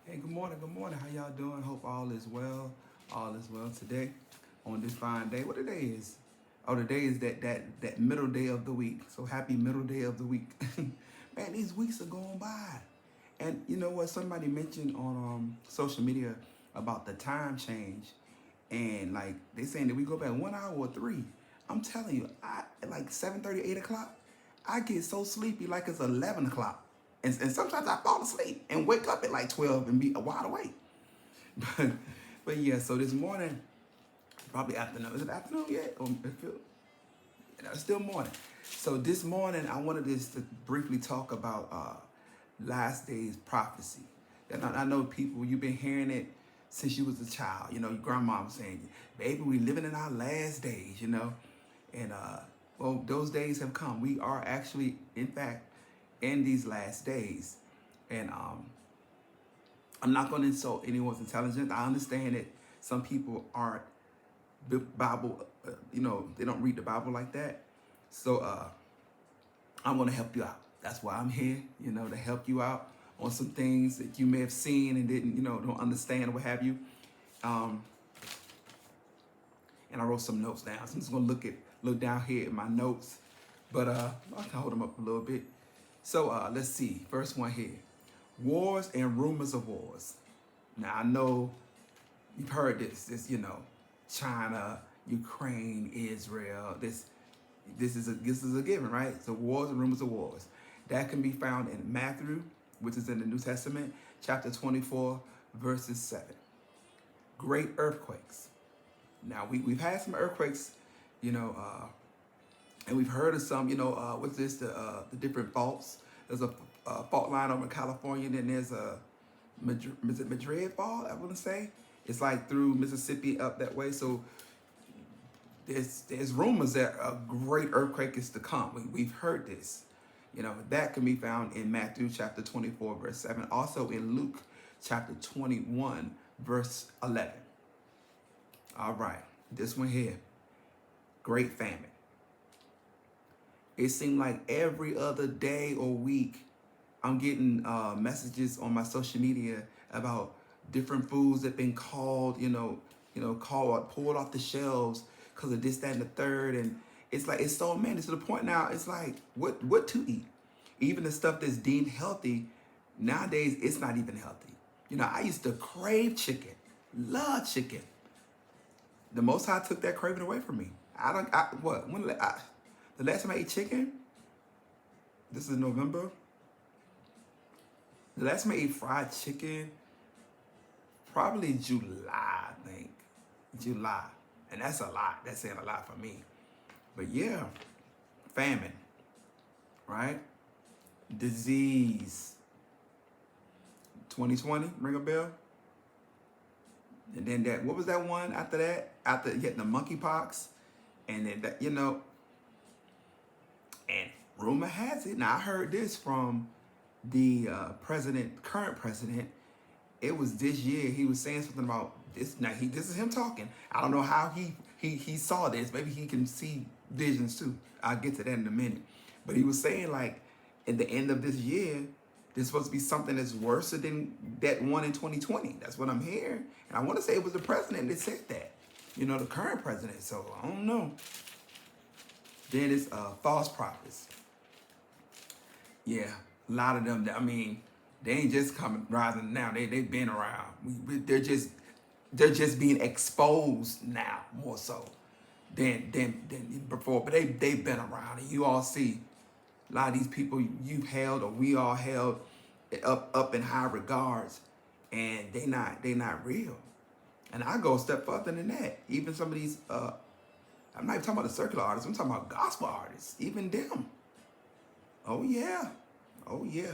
Hey, good morning. Good morning. How y'all doing? Hope all is well. All is well today on this fine day. What today is? Oh, today is that middle day of the week. So happy middle day of the week. Man, these weeks are going by. And you know what? Somebody mentioned on social media about the time change, and like they saying that we go back 1 hour or three. I'm telling you, I at like 7:30, 8 o'clock, I get so sleepy like it's 11 o'clock. And sometimes I fall asleep and wake up at like 12 and be wide awake. But but yeah, so this morning, probably afternoon. Is it afternoon yet? Or it feel, it's still morning. So this morning, I wanted just to briefly talk about last days prophecy. And I know people, you've been hearing it since you was a child. You know, your grandma was saying, "Baby, we living in our last days." You know, and well, those days have come. We are actually, in fact, in these last days, and I'm not going to insult anyone's intelligence. I understand that some people aren't Bible, they don't read the Bible like that. So I'm going to help you out. That's why I'm here, to help you out on some things that you may have seen and didn't, don't understand or what have you. Um, and I wrote some notes down. So I'm just going to look down here at my notes, but I can hold them up a little bit. So let's see. First one here: wars and rumors of wars. Now I know you've heard this, China, Ukraine, Israel. This is a given, right? So wars and rumors of wars. That can be found in Matthew, which is in the New Testament, chapter 24, verses 7. Great earthquakes. Now we've had some earthquakes, you know, and we've heard of some, what's this, the different faults. There's a fault line over in California, and then there's a is it Madrid fault, I want to say. It's like through Mississippi up that way. So there's rumors that a great earthquake is to come. We've heard this. That can be found in Matthew chapter 24, verse 7. Also in Luke chapter 21, verse 11. All right, this one here, great famine. It seemed like every other day or week, I'm getting messages on my social media about different foods that been called, called pulled off the shelves because of this, that, and the third. And it's like, it's so many to the point now. It's like, what to eat? Even the stuff that's deemed healthy, nowadays it's not even healthy. I used to crave chicken, love chicken. The Most High took that craving away from me. The last time I ate chicken, this is November. The last time I ate fried chicken, probably July, I think. July. And that's a lot. That's saying a lot for me. But yeah, famine, right? Disease. 2020, ring a bell? And then what was that one after that? After you had the monkeypox. And then that, and rumor has it. Now I heard this from the current president. It was this year. He was saying something about this. Now this is him talking. I don't know how he saw this. Maybe he can see visions too. I'll get to that in a minute. But he was saying, like, at the end of this year, there's supposed to be something that's worse than that one in 2020. That's what I'm hearing. And I want to say it was the president that said that. The current president. So I don't know. Then it's false prophets. Yeah, a lot of them. I mean, they ain't just coming rising now. They've been around. They're just being exposed now more so than before. But they've been around, and you all see a lot of these people you've held, or we all held up in high regards, and they not real. And I go a step further than that. Even some of these, I'm not even talking about the secular artists. I'm talking about gospel artists. Even them. Oh yeah. Oh yeah.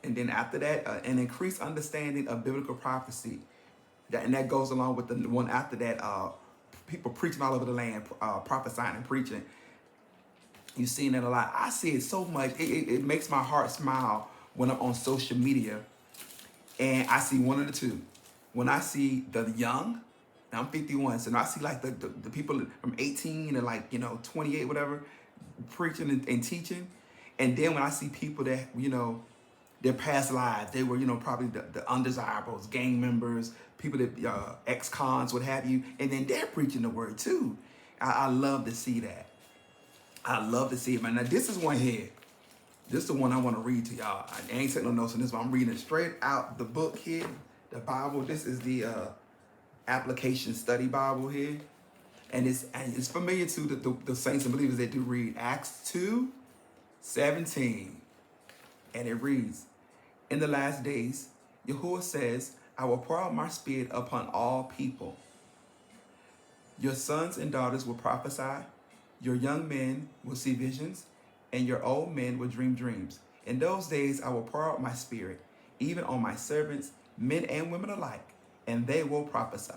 And then after that, an increased understanding of biblical prophecy. And that goes along with the one after that, people preaching all over the land, prophesying and preaching. You've seen that a lot. I see it so much. It makes my heart smile when I'm on social media and I see one of the two. When I see the young, now I'm 51, so I see like the people from 18 to like, 28, whatever, preaching and teaching. And then when I see people that, their past lives. They were, probably the undesirables, gang members, people that ex-cons, what have you. And then they're preaching the word too. I love to see that. I love to see it, man. Now this is one here. This is the one I want to read to y'all. I ain't taking no notes on this one. I'm reading it straight out the book here, the Bible. This is the application study Bible here. And it's familiar to the saints and believers that do read Acts 2:17. And it reads, in the last days, Yahuwah says, I will pour out my spirit upon all people. Your sons and daughters will prophesy. Your young men will see visions, and your old men will dream dreams. In those days, I will pour out my spirit, even on my servants, men and women alike, and they will prophesy.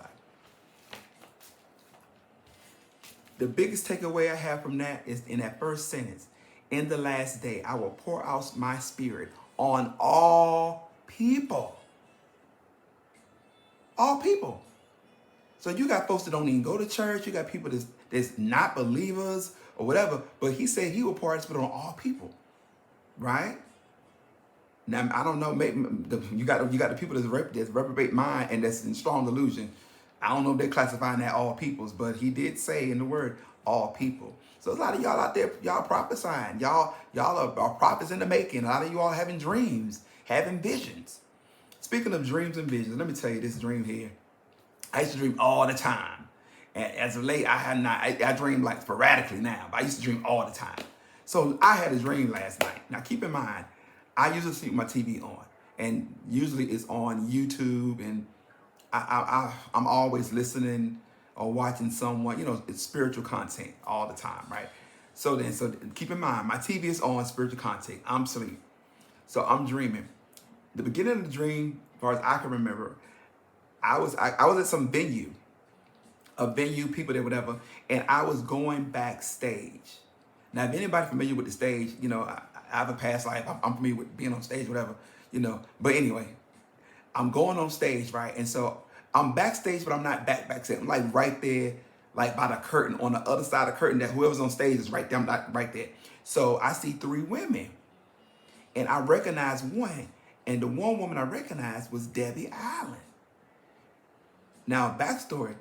The biggest takeaway I have from that is in that first sentence. In the last day, I will pour out my spirit on all people. All people. So you got folks that don't even go to church. You got people that's not believers or whatever. But he said he will pour out his spirit on all people. Right? Now, I don't know. Maybe you got the people that's reprobate mind and that's in strong delusion. I don't know if they're classifying that all peoples, but he did say in the word, all people. So there's a lot of y'all out there, y'all prophesying. Y'all are prophets in the making. A lot of you all having dreams, having visions. Speaking of dreams and visions, let me tell you this dream here. I used to dream all the time. And as of late, I dream like sporadically now, but I used to dream all the time. So I had a dream last night. Now keep in mind, I usually sleep with my TV on, and usually it's on YouTube, and I'm always listening or watching someone, it's spiritual content all the time, right? So keep in mind, my TV is on spiritual content. I'm asleep. So I'm dreaming. The beginning of the dream, as far as I can remember, I was at some venue, people there, whatever, and I was going backstage. Now, if anybody familiar with the stage, I have a past life. I'm familiar with being on stage, whatever, But anyway, I'm going on stage, right? And so I'm backstage, but I'm not backstage. I'm like right there, like by the curtain, on the other side of the curtain, that whoever's on stage is right there. I'm not right there. So I see three women, and I recognize one. And the one woman I recognized was Debbie Allen. Now, backstory,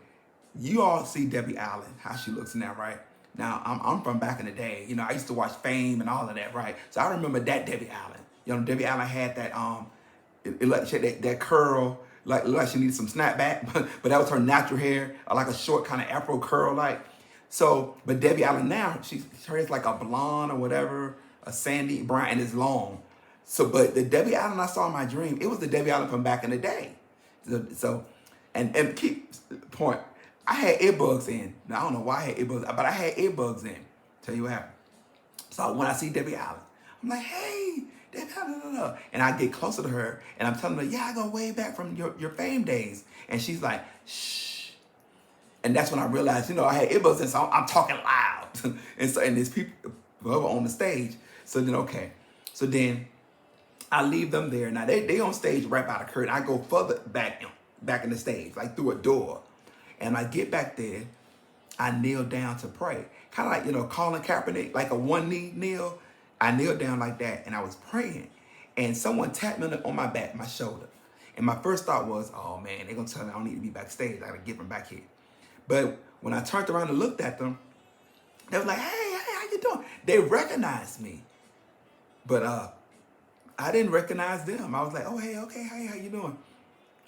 you all see Debbie Allen, how she looks now, right? Now, I'm from back in the day. I used to watch Fame and all of that, right? So I remember that Debbie Allen. Debbie Allen had that that curl, like she needed some snapback, but that was her natural hair, like a short kind of afro curl, like. So, but Debbie Allen now, her hair's like a blonde or whatever, a sandy brown, and it's long. So, but the Debbie Allen I saw in my dream, it was the Debbie Allen from back in the day. So, and keep point, I had earbuds in. Now, I don't know why I had earbuds, but I had earbuds in. Tell you what happened. So when I see Debbie Allen, I'm like, hey, Debbie Allen, and I get closer to her, and I'm telling her, yeah, I go way back from your Fame days. And she's like, shh. And that's when I realized, I had earbuds in, so I'm talking loud. and there's people on the stage. So then, okay. So then I leave them there. Now they on stage right by the curtain. I go further back in the stage, like through a door. And I get back there, I kneel down to pray. Kind of like, Colin Kaepernick, like a one knee kneel. I kneeled down like that, and I was praying. And someone tapped me on my back, my shoulder. And my first thought was, oh man, they're going to tell me I don't need to be backstage. I got to get from back here. But when I turned around and looked at them, they were like, hey, how you doing? They recognized me. But I didn't recognize them. I was like, oh, hey, okay, hey, how you doing?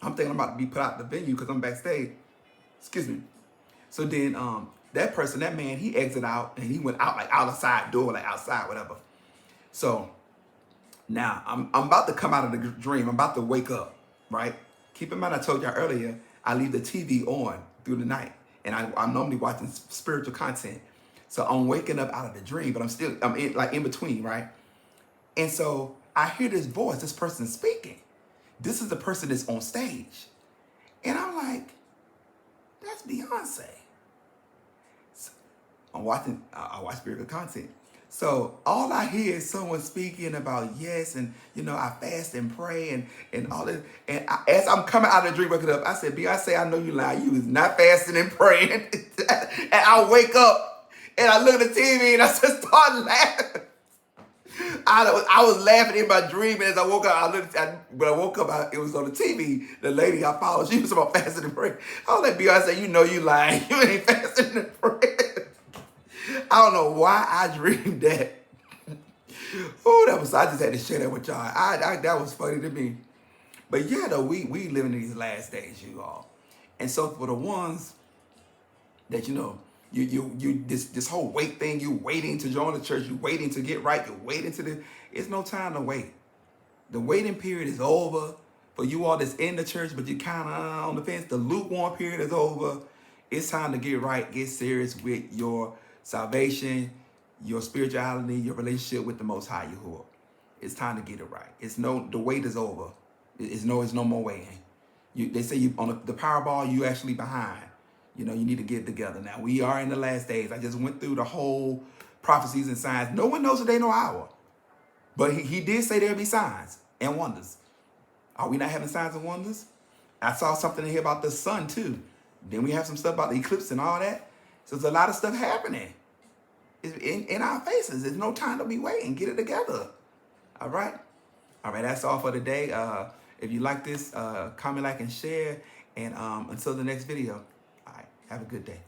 I'm thinking I'm about to be put out the venue because I'm backstage. Excuse me. So then that man, he exited out, and he went out like out the side door, like outside, whatever. So now I'm about to come out of the dream. I'm about to wake up, right? Keep in mind, I told y'all earlier, I leave the TV on through the night, and I'm normally watching spiritual content. So I'm waking up out of the dream, but I'm in between, right? And so I hear this voice, this person speaking. This is the person that's on stage. And I'm like, that's Beyonce. So I watch spiritual content. So all I hear is someone speaking about yes, and I fast and pray and all this. And as I'm coming out of the dream, waking up, I said, Beyonce, I know you lying. You was not fasting and praying. And I wake up and I look at the TV and I just start laughing. I was laughing in my dream, and as I woke up, when I woke up, it was on the TV. The lady I followed, she was about fasting and praying. I was like, Beyonce, you know you lying. You ain't fasting and praying. I don't know why I dreamed that. Oh, I just had to share that with y'all. That was funny to me. But yeah, though, we living in these last days, you all. And so for the ones that, this whole wait thing, you waiting to join the church, you waiting to get right, you're waiting to this. It's no time to wait. The waiting period is over. For you all that's in the church, but you kind of on the fence, the lukewarm period is over. It's time to get right, get serious with your salvation, your spirituality, your relationship with the Most High Yahuwah. It's time to get it right. The wait is over. It's no more waiting. They say you on the Powerball, you actually behind. You need to get it together. Now we are in the last days. I just went through the whole prophecies and signs. No one knows the day nor hour, but he did say there'll be signs and wonders. Are we not having signs and wonders? I saw something in here about the sun too. Then we have some stuff about the eclipse and all that. So there's a lot of stuff happening in our faces. There's no time to be waiting. Get it together. All right. That's all for today. If you like this, comment, like, and share. And until the next video, all right, have a good day.